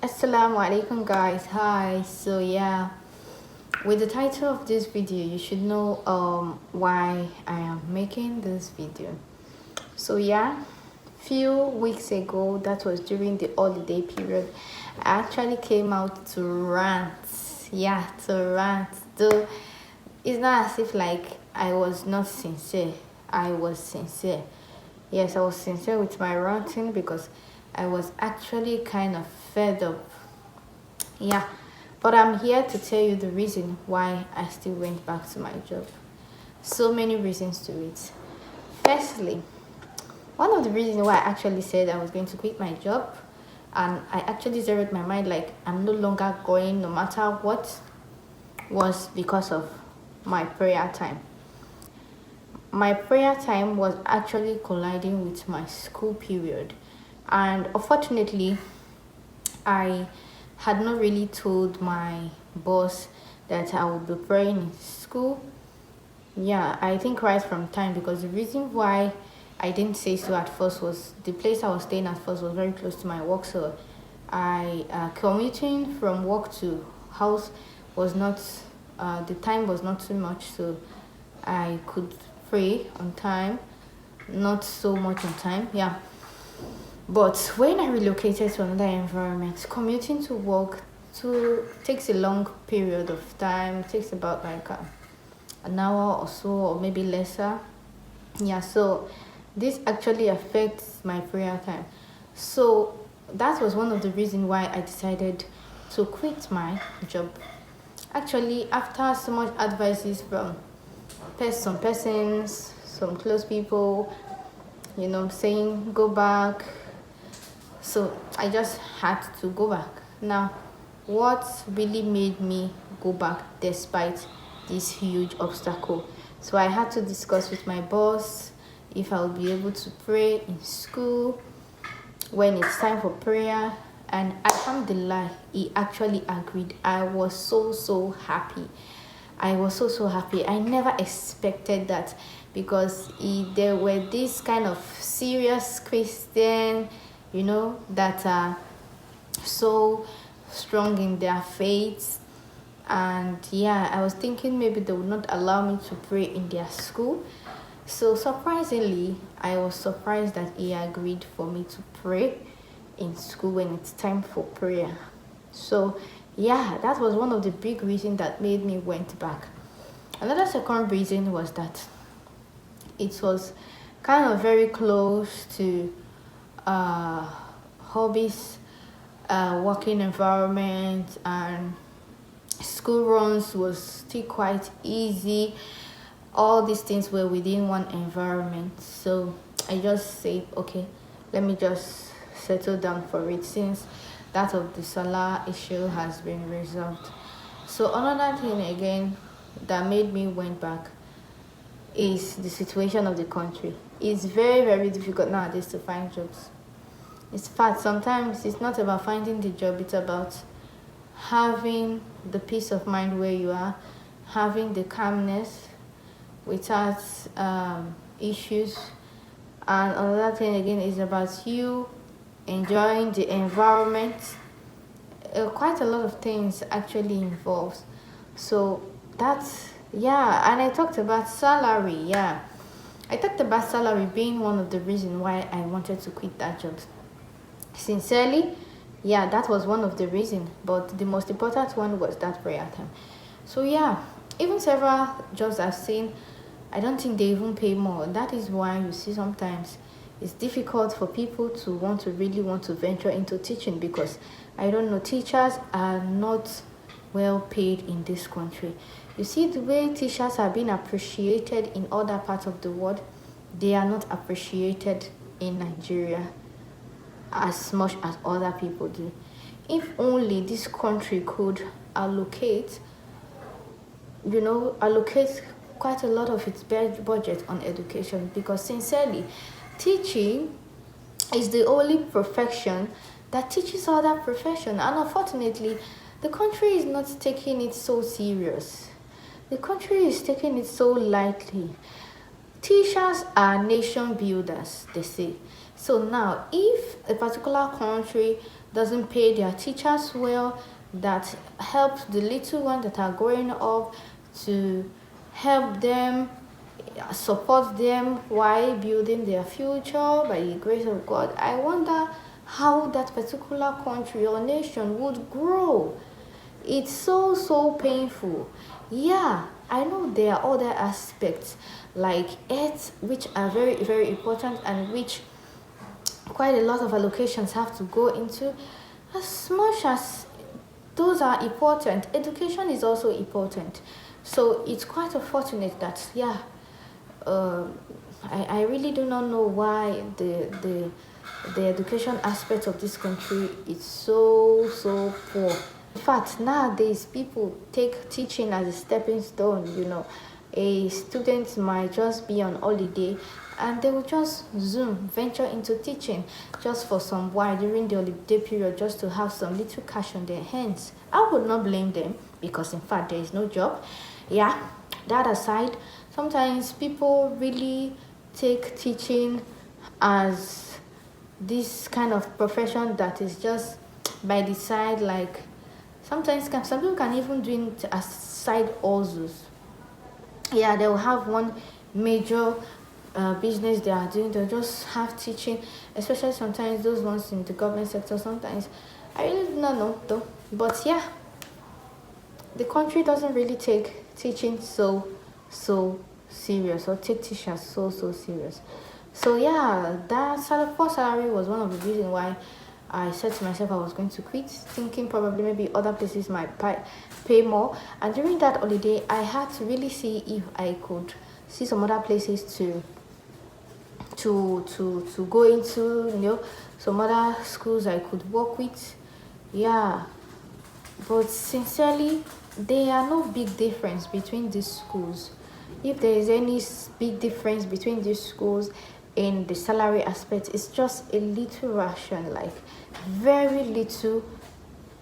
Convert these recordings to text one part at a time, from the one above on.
Assalamu alaikum guys. Hi. So yeah, with the title of this video, you should know why I am making this video. So yeah, few weeks ago, that was during the holiday period, I actually came out to rant. Yeah, to rant. Though it's not as if like I was not sincere. I was sincere. Yes, I was sincere with my ranting because I was actually kind of fed up. Yeah, but I'm here to tell you the reason why I still went back to my job. So many reasons to it. Firstly, one of the reasons why I actually said I was going to quit my job, and I actually zeroed my mind like I'm no longer going no matter what, was because of my prayer time. My prayer time was actually colliding with my school period, and unfortunately, I had not really told my boss that I would be praying in school. Yeah, I think right from time, because the reason why I didn't say so at first was the place I was staying at first was very close to my work, so I commuting from work to house was not the time was not too much, so I could pray on time, not so much on time. Yeah, but when I relocated to another environment, commuting to work takes a long period of time. It takes about like an hour or so, or maybe lesser. Yeah, so this actually affects my prayer time. So that was one of the reasons why I decided to quit my job. Actually, after so much advices from some persons, some close people, saying go back, so I just had to go back. Now, what really made me go back despite this huge obstacle? So I had to discuss with my boss if I would be able to pray in school when it's time for prayer. And alhamdulillah, he actually agreed. I was so happy. I was so happy. I never expected that, because there were this kind of serious Christian, that are so strong in their faith. And yeah, I was thinking maybe they would not allow me to pray in their school. So surprisingly, I was surprised that he agreed for me to pray in school when it's time for prayer. So yeah, that was one of the big reasons that made me went back. Another second reason was that it was kind of very close to hobbies, working environment, and school runs was still quite easy. All these things were within one environment, so I just said, okay, let me just settle down for it, since that of the solar issue has been resolved. So another thing again that made me went back is the situation of the country. It's very difficult nowadays to find jobs. In fact, sometimes it's not about finding the job, it's about having the peace of mind where you are, having the calmness without issues. And another thing again is about you enjoying the environment. Quite a lot of things actually involves. So that's, yeah. And I talked about salary. Yeah, I talked about salary being one of the reasons why I wanted to quit that job. Sincerely, yeah, that was one of the reasons, but the most important one was that prayer time. So yeah, even several jobs I've seen, I don't think they even pay more. That is why you see sometimes it's difficult for people to really want to venture into teaching, because I don't know, teachers are not well paid in this country. You see the way teachers are being appreciated in other parts of the world, they are not appreciated in Nigeria as much as other people do. If only this country could allocate quite a lot of its budget on education, because sincerely, teaching is the only profession that teaches other profession, and unfortunately the country is not taking it so serious. The country is taking it so lightly. Teachers are nation builders, they say. So now, if a particular country doesn't pay their teachers well, that helps the little ones that are growing up, to help them, support them while building their future by the grace of God. I wonder how that particular country or nation would grow. It's so painful. Yeah, I know there are other aspects like health, which are very important, and which quite a lot of allocations have to go into. As much as those are important, education is also important. So it's quite unfortunate that, yeah, uh, I really do not know why the education aspect of this country is so poor. In fact, nowadays people take teaching as a stepping stone. A student might just be on holiday and they will just venture into teaching just for some while during the holiday period, just to have some little cash on their hands. I would not blame them, because in fact there is no job. Yeah, that aside, sometimes people really take teaching as this kind of profession that is just by the side. Like, sometimes some people can even do it as side hustles. Yeah, they will have one major business they are doing. They'll just have teaching, especially sometimes those ones in the government sector. Sometimes I really do not know though, but yeah, the country doesn't really take teaching so serious, or take teachers so serious. So yeah, that poor salary was one of the reasons why I said to myself I was going to quit, thinking probably maybe other places might pay more. And during that holiday, I had to really see if I could see some other places to go into, some other schools I could work with. Yeah, but sincerely, there are no big difference between these schools. If there is any big difference between these schools in the salary aspect, it's just a little ration, like very little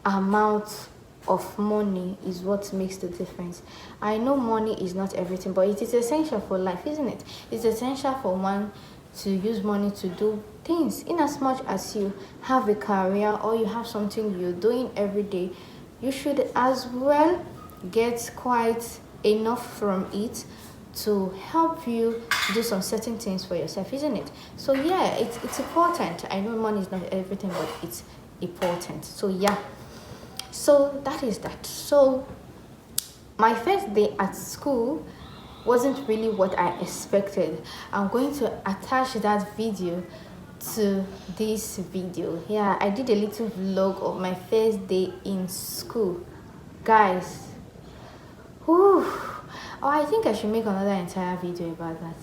amount of money is what makes the difference. I know money is not everything, but it is essential for life, isn't it? It's essential for one to use money to do things. In as much as you have a career or you have something you're doing every day, you should as well get quite enough from it to help you do some certain things for yourself, isn't it? So yeah, it's important. I know money is not everything, but it's important. So yeah, so that is that. So my first day at school wasn't really what I expected. I'm going to attach that video to this video. Yeah, I did a little vlog of my first day in school, guys. Whew. Oh, I think I should make another entire video about that.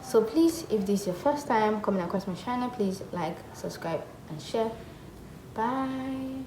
So please, if this is your first time coming across my channel, please like, subscribe and share. Bye.